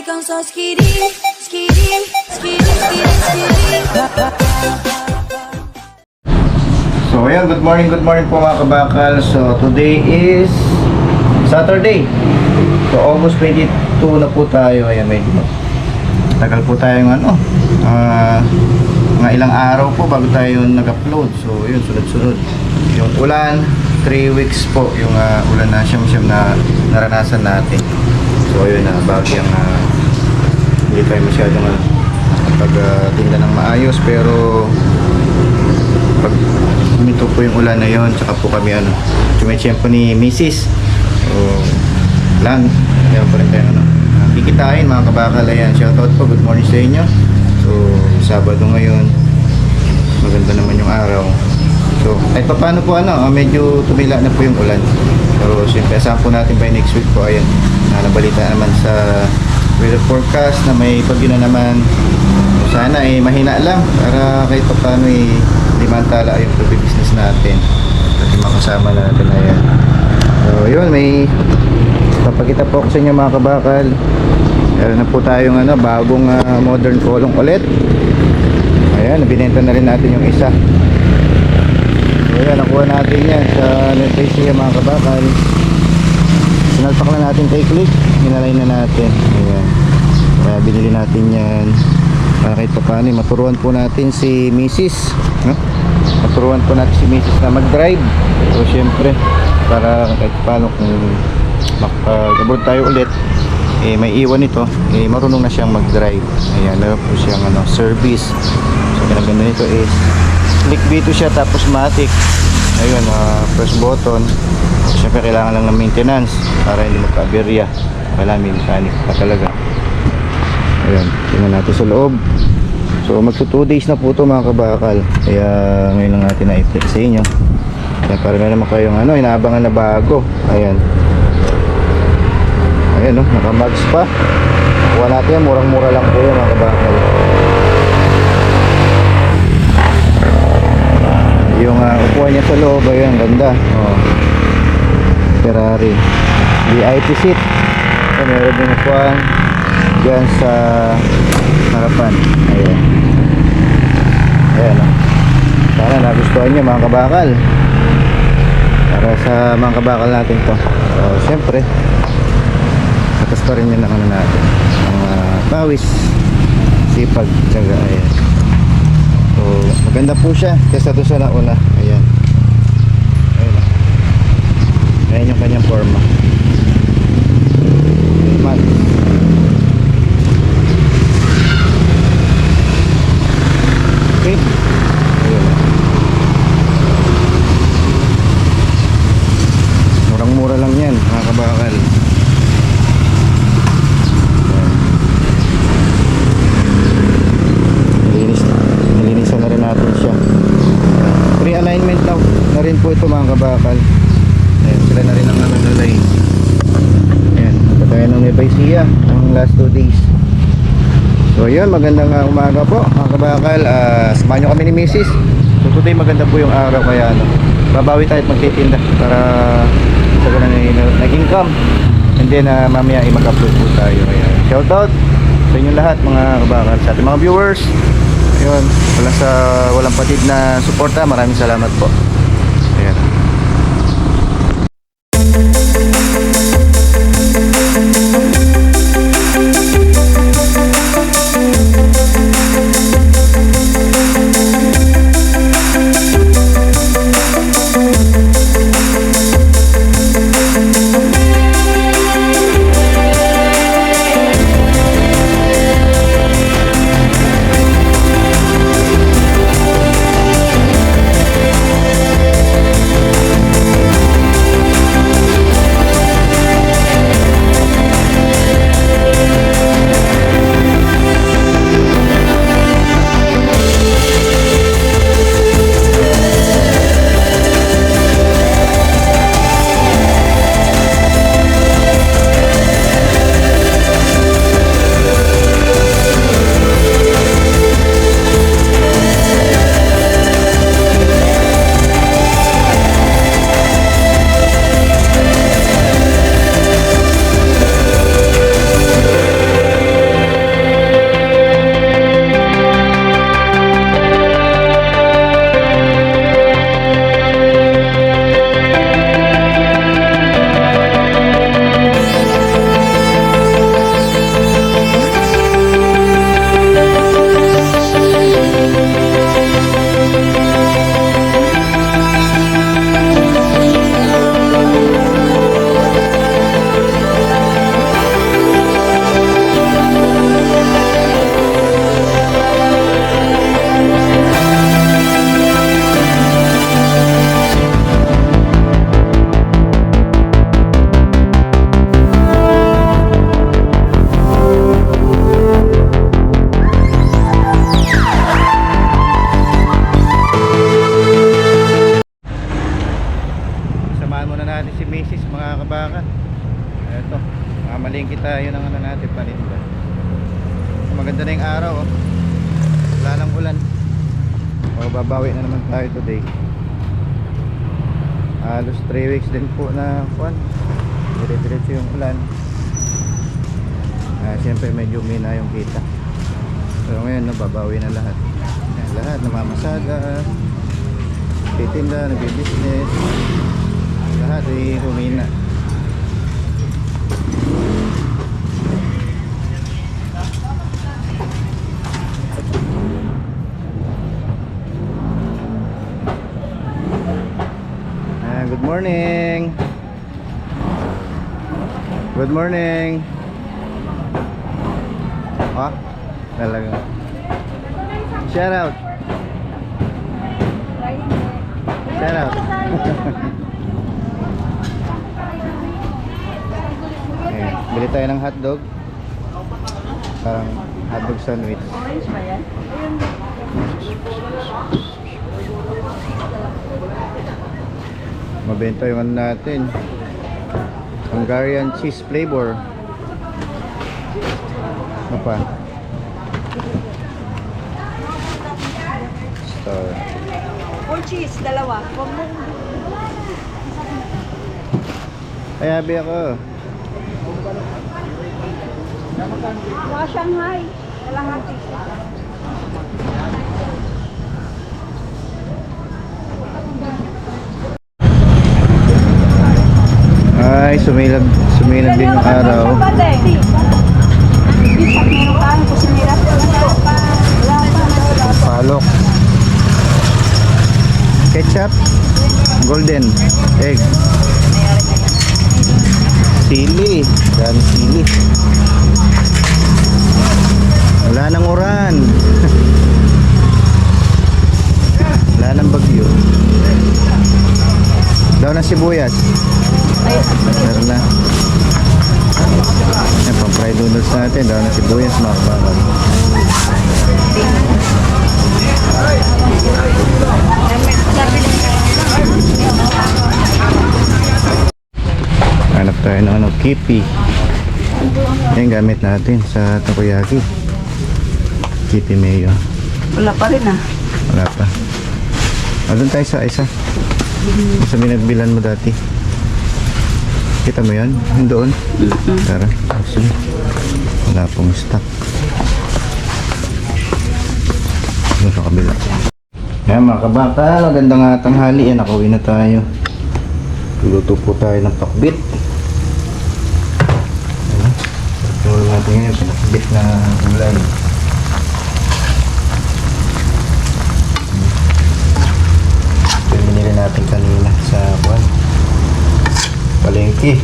kang sa skidin, skidin, skidin, skidin, skidin. So ayan, good morning po mga kabakal. So today is Saturday. So August 22 na po tayo. Ayan, medyo tagal po tayong mga ilang araw po bago tayo nag-upload. So yun, sunod-sunod. Yung ulan, 3 weeks po yung ulan na siyam-siyam na naranasan natin. So yun, bagyang hindi tayo masyadong pagtinda ng maayos, pero pag huminto po yung ulan na yun, tsaka po kami tumitsyempo ni Mrs. So lang, kaya pa rin tayo kikitain mga kabakal. Ayan, shoutout po, good morning sa inyo. So Sabado ngayon, maganda naman yung araw. So kahit pa paano po medyo tumila na po yung ulan, pero siyempre asahan po natin by next week po. Ayan, nabalita naman sa weather forecast na may bagyo na naman. Sana mahina lang para kahit pa paano hindi mantala yung business natin at yung mga kasama natin. Ayan, so yun, may papakita po ako sa inyo mga kabakal. Meron na po tayong bagong modern kolong ulit. Ayan, binenta na rin natin yung isa. So ayan, nakuha natin yan sa Nuevesia mga kabakal. Sinalpak na natin kay Click, hinalay na natin. Ayan, kaya binili natin yan para kahit pa paano maturuan po natin si Mrs. Maturuan po natin si Mrs. na mag-drive. So syempre, para kahit paano kung makapag-abroad tayo ulit, may iwan ito, marunong na siyang mag-drive. Ayan, meron po siyang service. So pinaganda nito is click dito siya, tapos matic. Ayun, press button. Siyempre kailangan lang ng maintenance para hindi magka-aberya. Kailangan may mechanic pa talaga. Ayan, tingnan natin sa loob. So magto 2 days na po ito mga kabakal. Kaya ngayon lang natin na-i-flex sa inyo. Kaya para na naman kayong inaabangan na bago. Ayan, ayan, naka-mags pa. Kuha natin yan, murang-mura lang po yan mga kabakal. Yung upuan niya sa loob, ayan, ganda. Ferrari VIP seat. So, meron din upuan dyan sa harapan. Ayan, ayan, sana nagustuhan nyo mga kabakal, para sa mga kabakal natin to. So syempre atas pa rin yun ang natin, ang pawis, sipag, tsaga. Ayan, so maganda po siya kesa doon sa nauna. Ayan, ayan, ayan yung kanyang forma. Mat. Okay, ayan, murang-mura lang yan mga kabakal. Nilinisan na rin natin siya. Pre-alignment na rin po ito mga kabakal. Ayan, sila na rin ang nakalay. Ayan, patay ng Nuevesia ang last 2 days. So yun, magandang umaga po mga kabakal. Samahan nyo kami ni Mrs. So today maganda po yung araw, kaya babawi tayo at magtitinda para sa ganun nag-income. And then mamaya mag-upload po tayo. Ayan, shoutout sa inyo lahat mga kabakal, sa ating mga viewers. Ayun, walang patid na suporta, maraming salamat po. Ayan. Ganda na yung araw, oh. Wala nang ulan. O, babawi na naman tayo today. Halos 3 weeks din po na kuwan. Dire-diretso yung ulan. Siyempre medyo mina yung kita. Pero ngayon babawi na lahat. Ayan, lahat namamasada, titinda, nagbi-business, lahat ay humina. Good morning. Good morning. Ah, talaga. Shout out. Shout out. Okay, bili tayo ng hotdog. Parang hotdog sandwich. Orange ba yan? Mabenta yung ano natin. Hungarian cheese flavor. Ano pa? Star. Full cheese, dalawa. Huwag mo. Ay, habi ako. Mga Shanghai. Kalahati. Ay, sumilab din yung araw. Palok. Ketchup. Golden. Egg. Sili. Dami sili. Wala nang uran. Wala nang bagyo. Daw ng sibuyas. Meron na. Yan, pang fried noodles natin. Daw ng sibuyas, mga kabangan. Hanap tayo ng kipi. Yan gamit natin sa takoyaki. Kipi mayo. Wala pa rin ah. Wala pa. Doon tayo sa isa. Sa binagbilan mo dati. Kita mo yan? Yung doon? Tara. Actually, wala pong stock. Doon sa kabila. Yan mga kabakal, magandang tanghali. Yan, nakauwi na tayo. Luluto po tayo ng pakbit. Ayan. Tulog natin ngayon sa pakbit na gulay. Ito yung binili natin kanina sa kuwan. Palengke.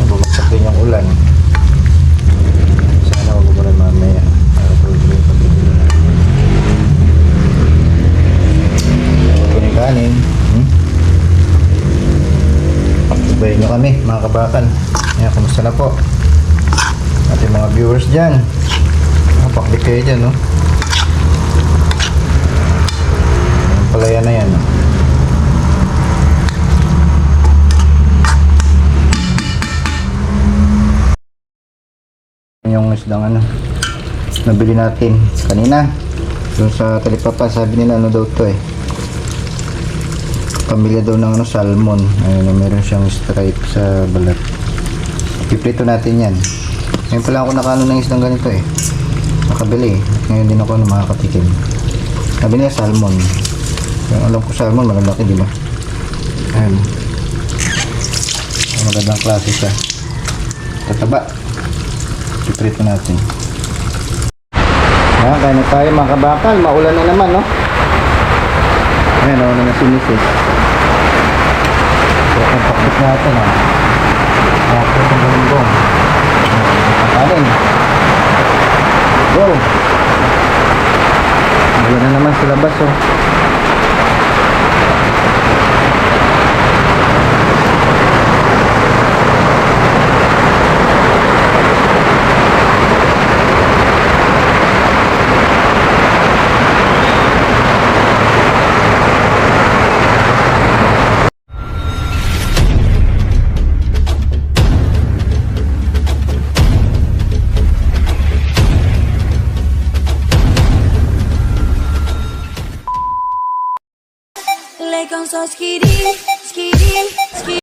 Bumagsak din yung ulan. Sana wag umulan mamaya. Para tuloy yung pag-ibig na. Ito yung kanin. Pagsubayin nyo kami mga kabakan. Ayan, kumusta na po? Ating mga viewers dyan. Paklik kayo dyan, no? Ayan, palaya na yan, no? Yung isdang nabili natin kanina doon sa Talipapa. Sabi nila ano daw to pamilya daw ng salmon. Ayun, meron siyang stripe sa balat. Piprito natin yan. Ngayon pala ako nakano ng isdang ganito nakabili. Ngayon din ako makakatikim. Sabi nila salmon. Yung alam ko salmon malalaki, di ba? Ayun, magandang klase siya, tataba. Piprito natin. Ayan, kaya na tayo mga kabakal. Maulan na naman, no? Ayan, nauna na si Mrs. So, ang pakbit natin, ha? Pakbit ang galunggong. Kanin. Go! Maulan na naman sa labas, oh. like I'm so skitty, skitty, skitty.